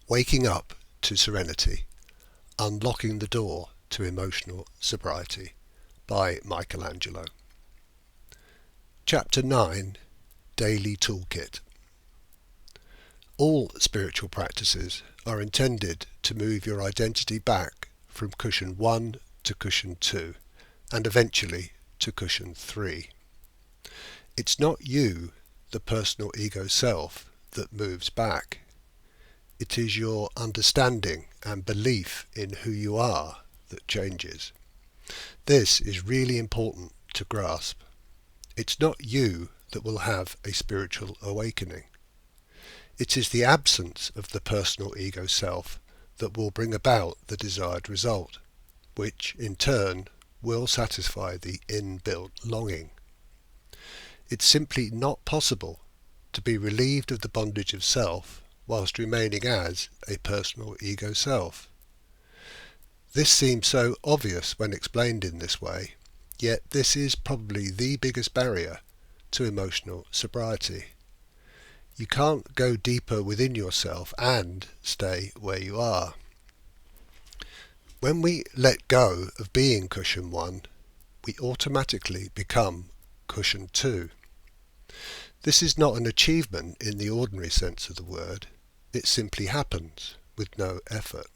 Waking Up to Serenity, Unlocking the Door to Emotional Sobriety by Angelo. Chapter 9, Daily Toolkit. All spiritual practices are intended to move your identity back from cushion 1 to cushion 2 and eventually to cushion 3. It's not you, the personal ego self, that moves back. It is your understanding and belief in who you are that changes. This is really important to grasp. It's not you that will have a spiritual awakening. It is the absence of the personal ego self that will bring about the desired result, which in turn will satisfy the inbuilt longing. It's simply not possible to be relieved of the bondage of self whilst remaining as a personal ego self. This seems so obvious when explained in this way, yet this is probably the biggest barrier to emotional sobriety. You can't go deeper within yourself and stay where you are. When we let go of being cushion 1, we automatically become cushion 2. This is not an achievement in the ordinary sense of the word. It simply happens with no effort.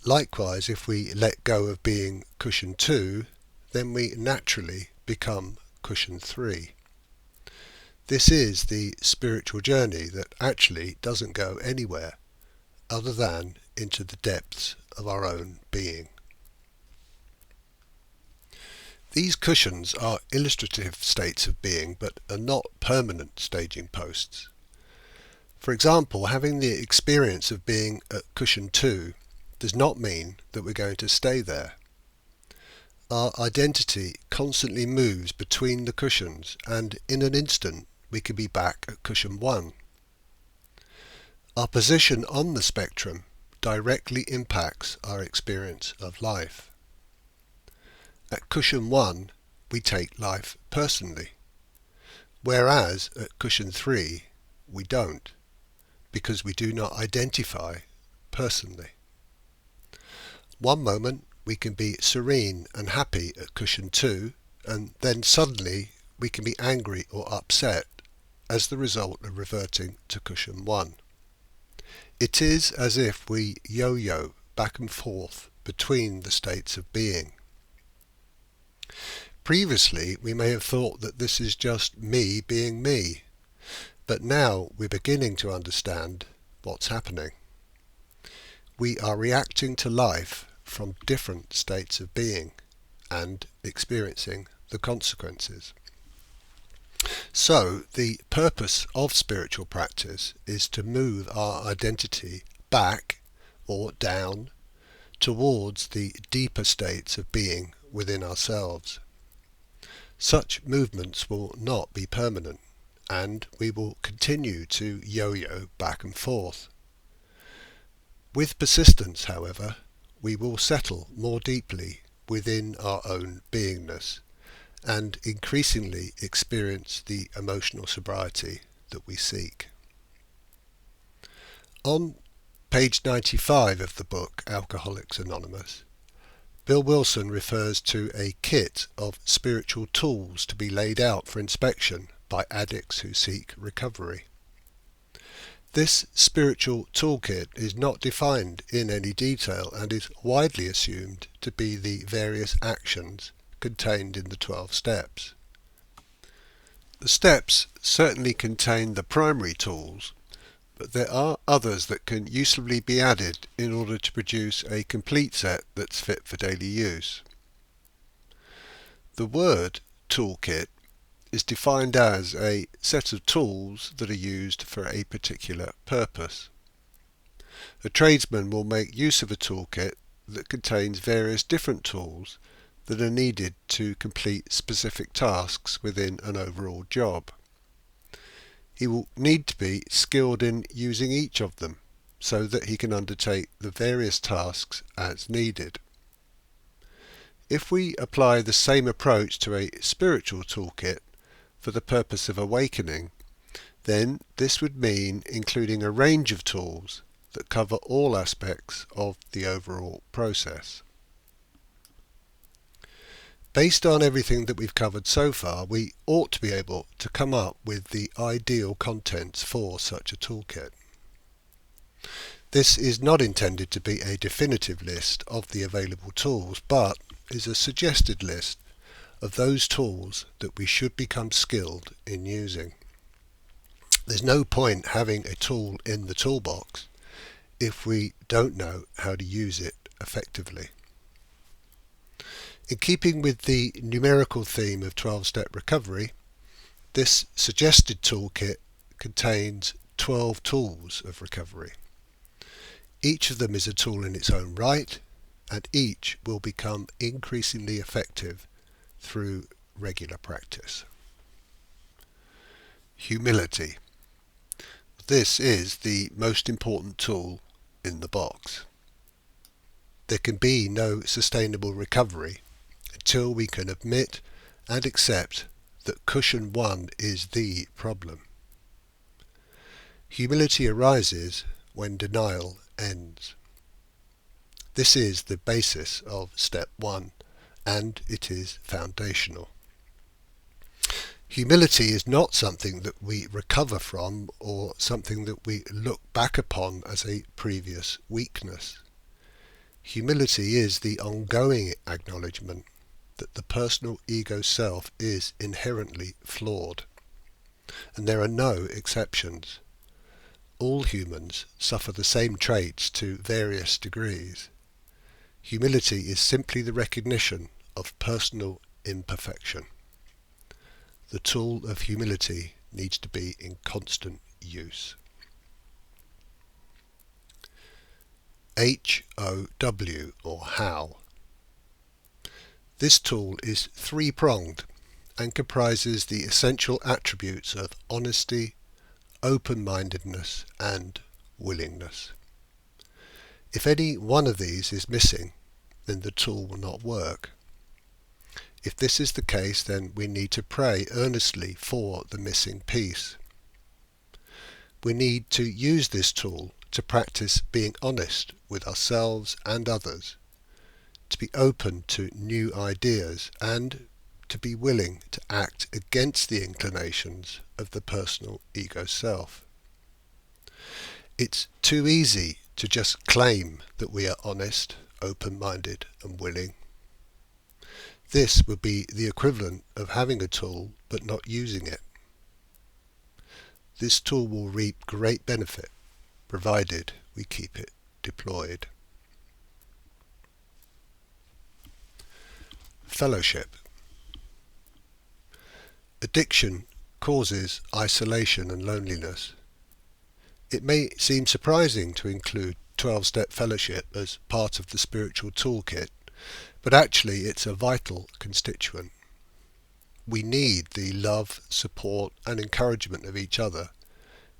Likewise, if we let go of being cushion 2, then we naturally become cushion 3. This is the spiritual journey that actually doesn't go anywhere other than into the depths of our own being. These cushions are illustrative states of being, but are not permanent staging posts. For example, having the experience of being at cushion 2 does not mean that we're going to stay there. Our identity constantly moves between the cushions, and in an instant we can be back at cushion 1. Our position on the spectrum directly impacts our experience of life. At cushion 1 we take life personally, whereas at cushion 3 we don't, because we do not identify personally. One moment we can be serene and happy at cushion 2, and then suddenly we can be angry or upset as the result of reverting to cushion 1. It is as if we yo-yo back and forth between the states of being. Previously we may have thought that this is just me being me, but now we're beginning to understand what's happening. We are reacting to life from different states of being and experiencing the consequences. So the purpose of spiritual practice is to move our identity back or down towards the deeper states of being within ourselves. Such movements will not be permanent, and we will continue to yo-yo back and forth. With persistence, however, we will settle more deeply within our own beingness and increasingly experience the emotional sobriety that we seek. On page 95 of the book Alcoholics Anonymous, Bill Wilson refers to a kit of spiritual tools to be laid out for inspection by addicts who seek recovery. This spiritual toolkit is not defined in any detail and is widely assumed to be the various actions contained in the 12 steps. The steps certainly contain the primary tools, but there are others that can usefully be added in order to produce a complete set that's fit for daily use. The word toolkit is defined as a set of tools that are used for a particular purpose. A tradesman will make use of a toolkit that contains various different tools that are needed to complete specific tasks within an overall job. He will need to be skilled in using each of them so that he can undertake the various tasks as needed. If we apply the same approach to a spiritual toolkit for the purpose of awakening, then this would mean including a range of tools that cover all aspects of the overall process. Based on everything that we've covered so far, we ought to be able to come up with the ideal contents for such a toolkit. This is not intended to be a definitive list of the available tools, but is a suggested list of those tools that we should become skilled in using. There's no point having a tool in the toolbox if we don't know how to use it effectively. In keeping with the numerical theme of 12-step recovery, this suggested toolkit contains 12 tools of recovery. Each of them is a tool in its own right, and each will become increasingly effective through regular practice. Humility. This is the most important tool in the box. There can be no sustainable recovery until we can admit and accept that cushion 1 is the problem. Humility arises when denial ends. This is the basis of step 1, and it is foundational. Humility is not something that we recover from or something that we look back upon as a previous weakness. Humility is the ongoing acknowledgement that the personal ego self is inherently flawed, and there are no exceptions. All humans suffer the same traits to various degrees. Humility is simply the recognition of personal imperfection. The tool of humility needs to be in constant use. HOW, or how. This tool is three-pronged and comprises the essential attributes of honesty, open-mindedness and willingness. If any one of these is missing, then the tool will not work. If this is the case, then we need to pray earnestly for the missing piece. We need to use this tool to practice being honest with ourselves and others, to be open to new ideas, and to be willing to act against the inclinations of the personal ego self. It's too easy to just claim that we are honest, open-minded and willing. This would be the equivalent of having a tool but not using it. This tool will reap great benefit provided we keep it deployed. Fellowship. Addiction causes isolation and loneliness. It may seem surprising to include 12-step fellowship as part of the spiritual toolkit, but actually it's a vital constituent. We need the love, support and encouragement of each other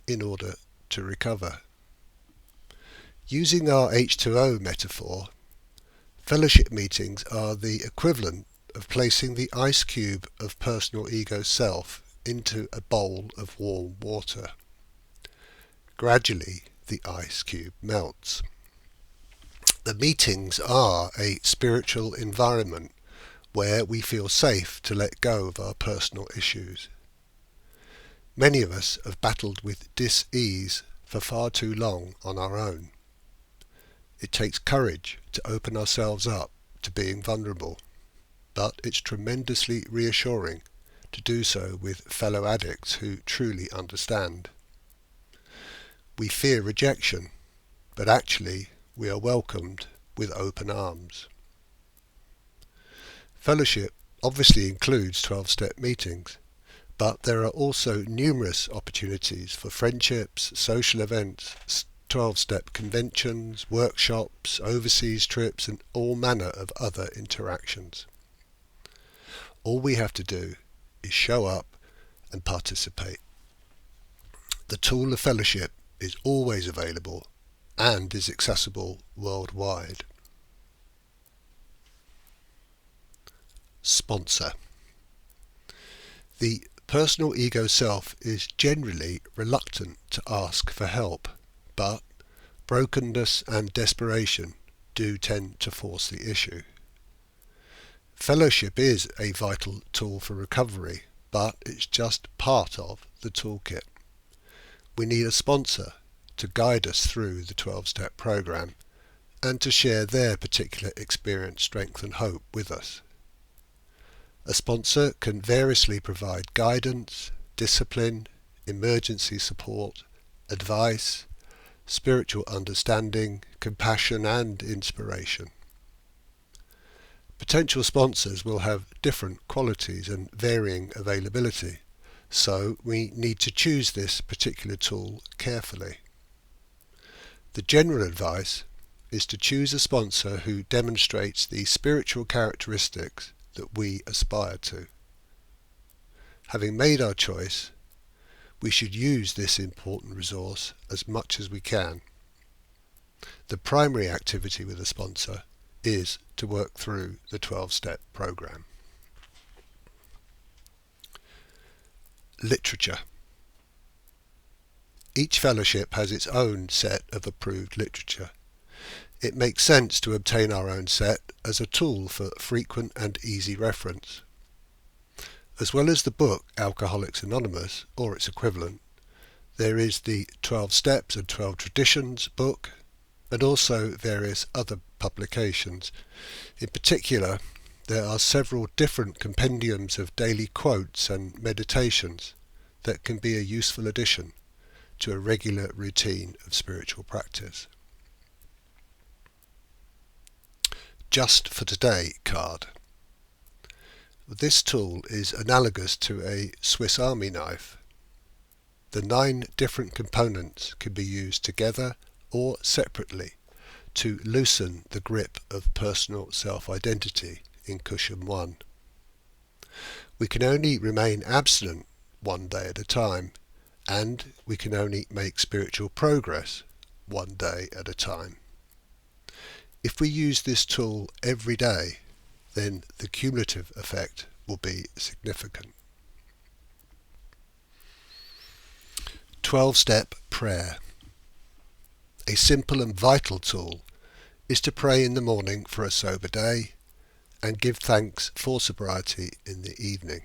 in order to recover. Using our H2O metaphor, fellowship meetings are the equivalent of placing the ice cube of personal ego self into a bowl of warm water. Gradually, the ice cube melts. The meetings are a spiritual environment where we feel safe to let go of our personal issues. Many of us have battled with dis-ease for far too long on our own. It takes courage to open ourselves up to being vulnerable, but it's tremendously reassuring to do so with fellow addicts who truly understand. We fear rejection, but actually we are welcomed with open arms. Fellowship obviously includes 12-step meetings, but there are also numerous opportunities for friendships, social events, 12-step conventions, workshops, overseas trips and all manner of other interactions. All we have to do is show up and participate. The tool of fellowship is always available and is accessible worldwide. Sponsor. The personal ego self is generally reluctant to ask for help, but Brokenness and desperation do tend to force the issue. Fellowship is a vital tool for recovery, but it's just part of the toolkit. We need a sponsor to guide us through the 12-step program and to share their particular experience, strength and hope with us. A sponsor can variously provide guidance, discipline, emergency support, advice, spiritual understanding, compassion and inspiration. Potential sponsors will have different qualities and varying availability, so we need to choose this particular tool carefully. The general advice is to choose a sponsor who demonstrates the spiritual characteristics that we aspire to. Having made our choice, we should use this important resource as much as we can. The primary activity with a sponsor is to work through the 12-step program. Literature. Each fellowship has its own set of approved literature. It makes sense to obtain our own set as a tool for frequent and easy reference. As well as the book Alcoholics Anonymous, or its equivalent, there is the 12 Steps and 12 Traditions book, and also various other publications. In particular, there are several different compendiums of daily quotes and meditations that can be a useful addition to a regular routine of spiritual practice. Just for Today card. This tool is analogous to a Swiss Army knife. The 9 different components can be used together or separately to loosen the grip of personal self-identity in cushion 1. We can only remain abstinent one day at a time, and we can only make spiritual progress one day at a time. If we use this tool every day, then the cumulative effect will be significant. 12-step prayer. A simple and vital tool is to pray in the morning for a sober day and give thanks for sobriety in the evening.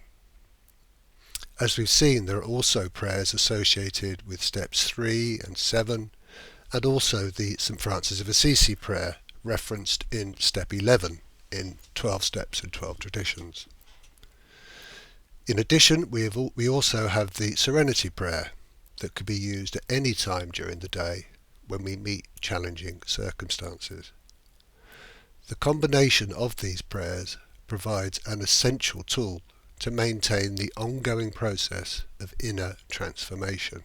As we've seen, there are also prayers associated with steps 3 and 7, and also the St. Francis of Assisi prayer referenced in step 11 in 12 Steps and 12 Traditions. In addition, we also have the Serenity prayer that could be used at any time during the day when we meet challenging circumstances. The combination of these prayers provides an essential tool to maintain the ongoing process of inner transformation.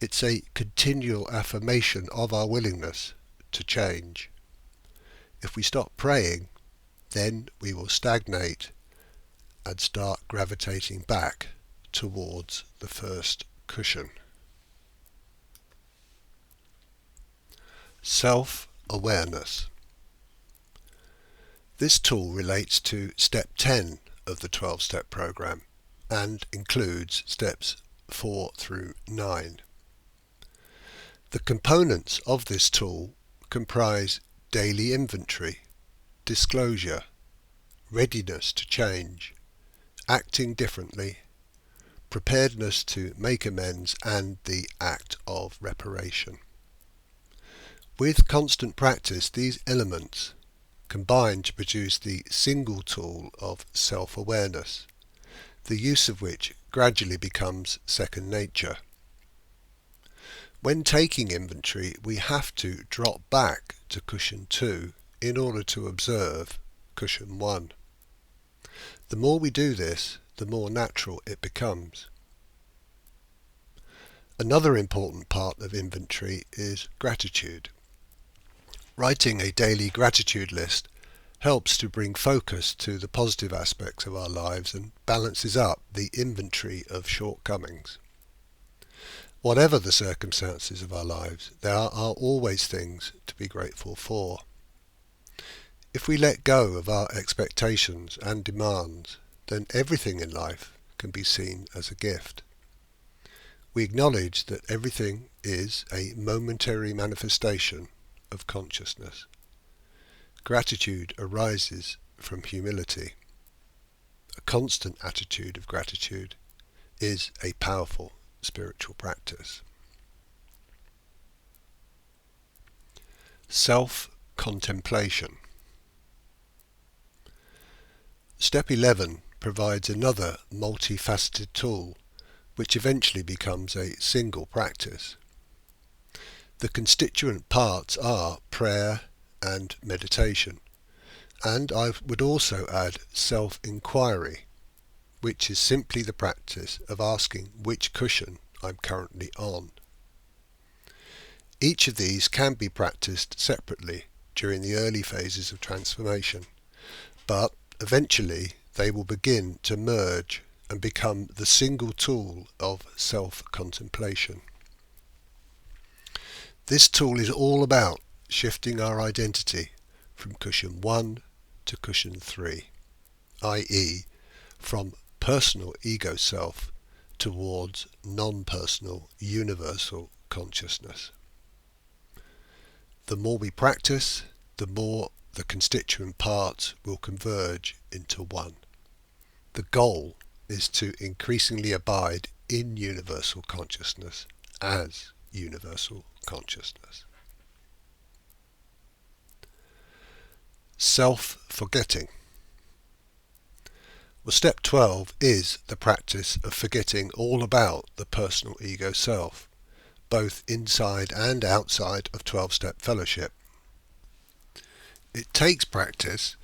It's a continual affirmation of our willingness to change. If we stop praying, then we will stagnate and start gravitating back towards the first cushion. Self-awareness. This tool relates to step 10 of the 12-step program and includes steps 4 through 9. The components of this tool comprise daily inventory, disclosure, readiness to change, acting differently, preparedness to make amends, and the act of reparation. With constant practice, these elements combine to produce the single tool of self-awareness, the use of which gradually becomes second nature. When taking inventory, we have to drop back to cushion 2 in order to observe cushion 1. The more we do this, the more natural it becomes. Another important part of inventory is gratitude. Writing a daily gratitude list helps to bring focus to the positive aspects of our lives and balances up the inventory of shortcomings. Whatever the circumstances of our lives, there are always things to be grateful for. If we let go of our expectations and demands, then everything in life can be seen as a gift. We acknowledge that everything is a momentary manifestation of consciousness. Gratitude arises from humility. A constant attitude of gratitude is a powerful spiritual practice. Self-contemplation. Step 11 provides another multifaceted tool which eventually becomes a single practice. The constituent parts are prayer and meditation, and I would also add self-inquiry, which is simply the practice of asking which cushion I'm currently on. Each of these can be practiced separately during the early phases of transformation, but eventually they will begin to merge and become the single tool of self-contemplation. This tool is all about shifting our identity from cushion 1 to cushion 3, i.e. from personal ego self towards non-personal universal consciousness. The more we practice, the more the constituent parts will converge into one. The goal is to increasingly abide in universal consciousness as universal consciousness. Self-forgetting. Well, step 12 is the practice of forgetting all about the personal ego self, both inside and outside of 12-step fellowship. It takes practice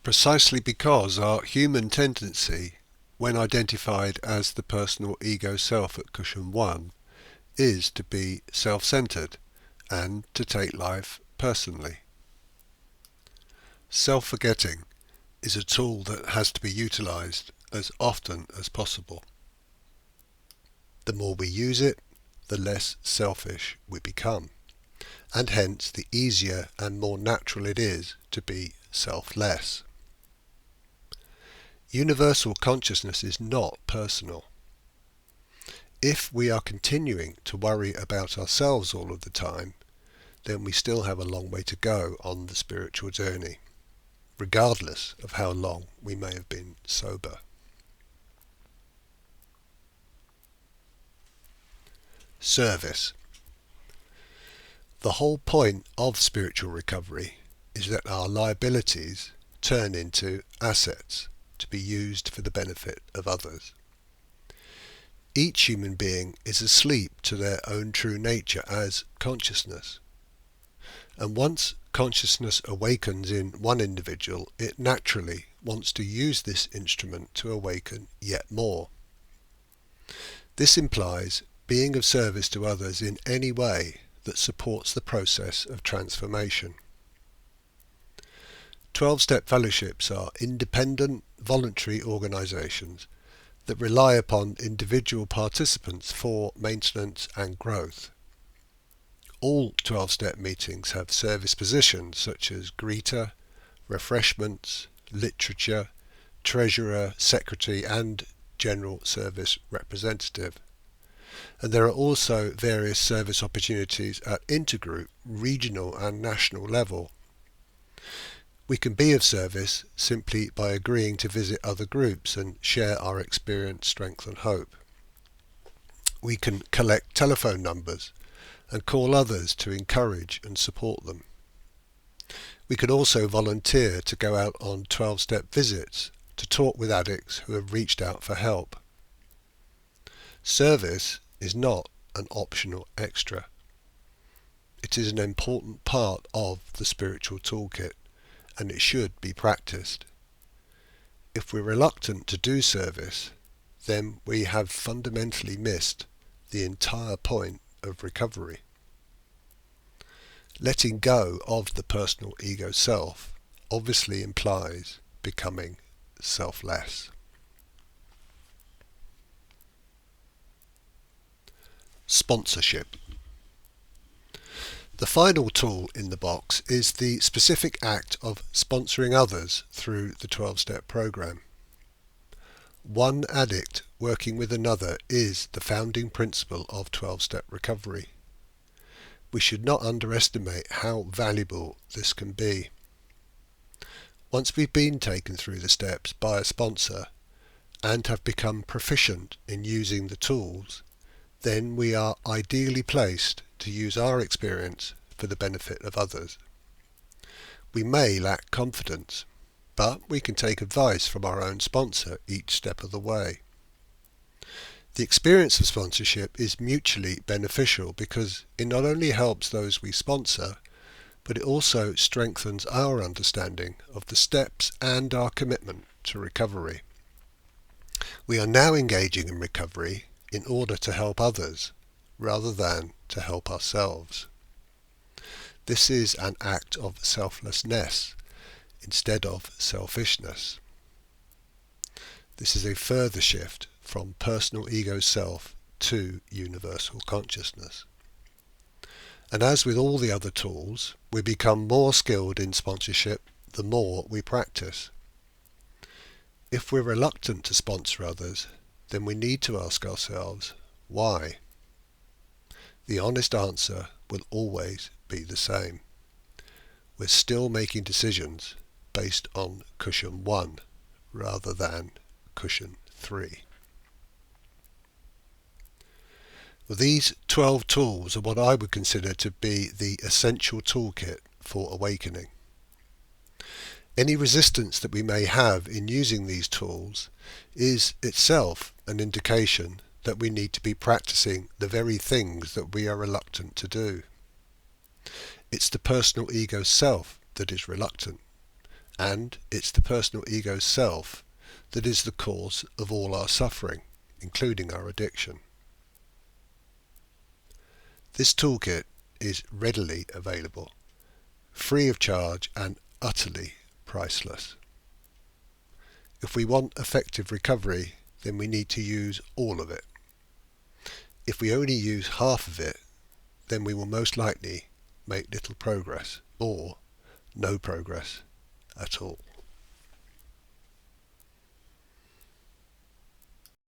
precisely because our human tendency, when identified as the personal ego self at cushion 1, is to be self-centered and to take life personally. Self-forgetting is a tool that has to be utilized as often as possible. The more we use it, the less selfish we become, and hence the easier and more natural it is to be selfless. Universal consciousness is not personal. If we are continuing to worry about ourselves all of the time, then we still have a long way to go on the spiritual journey, regardless of how long we may have been sober. Service. The whole point of spiritual recovery is that our liabilities turn into assets to be used for the benefit of others. Each human being is asleep to their own true nature as consciousness. And once consciousness awakens in one individual, it naturally wants to use this instrument to awaken yet more. This implies being of service to others in any way that supports the process of transformation. 12-step fellowships are independent, voluntary organisations that rely upon individual participants for maintenance and growth. All 12-step meetings have service positions such as greeter, refreshments, literature, treasurer, secretary and general service representative. And there are also various service opportunities at intergroup, regional and national level. We can be of service simply by agreeing to visit other groups and share our experience, strength and hope. We can collect telephone numbers and call others to encourage and support them. We can also volunteer to go out on 12-step visits to talk with addicts who have reached out for help. Service is not an optional extra. It is an important part of the spiritual toolkit, and it should be practiced. If we're reluctant to do service, then we have fundamentally missed the entire point of recovery. Letting go of the personal ego self obviously implies becoming selfless. Sponsorship. The final tool in the box is the specific act of sponsoring others through the 12-step program. One addict working with another is the founding principle of 12-step recovery. We should not underestimate how valuable this can be. Once we've been taken through the steps by a sponsor and have become proficient in using the tools, then we are ideally placed to use our experience for the benefit of others. We may lack confidence, but we can take advice from our own sponsor each step of the way. The experience of sponsorship is mutually beneficial because it not only helps those we sponsor, but it also strengthens our understanding of the steps and our commitment to recovery. We are now engaging in recovery in order to help others rather than to help ourselves. This is an act of selflessness instead of selfishness. This is a further shift from personal ego self to universal consciousness. And as with all the other tools, we become more skilled in sponsorship the more we practice. If we're reluctant to sponsor others, then we need to ask ourselves, why? The honest answer will always be the same. We're still making decisions based on cushion 1 rather than cushion 3. Well, these 12 tools are what I would consider to be the essential toolkit for awakening. Any resistance that we may have in using these tools is itself an indication that we need to be practicing the very things that we are reluctant to do. It's the personal ego self that is reluctant, and it's the personal ego self that is the cause of all our suffering, including our addiction. This toolkit is readily available, free of charge and utterly priceless. If we want effective recovery, then we need to use all of it. If we only use half of it, then we will most likely make little progress or no progress at all.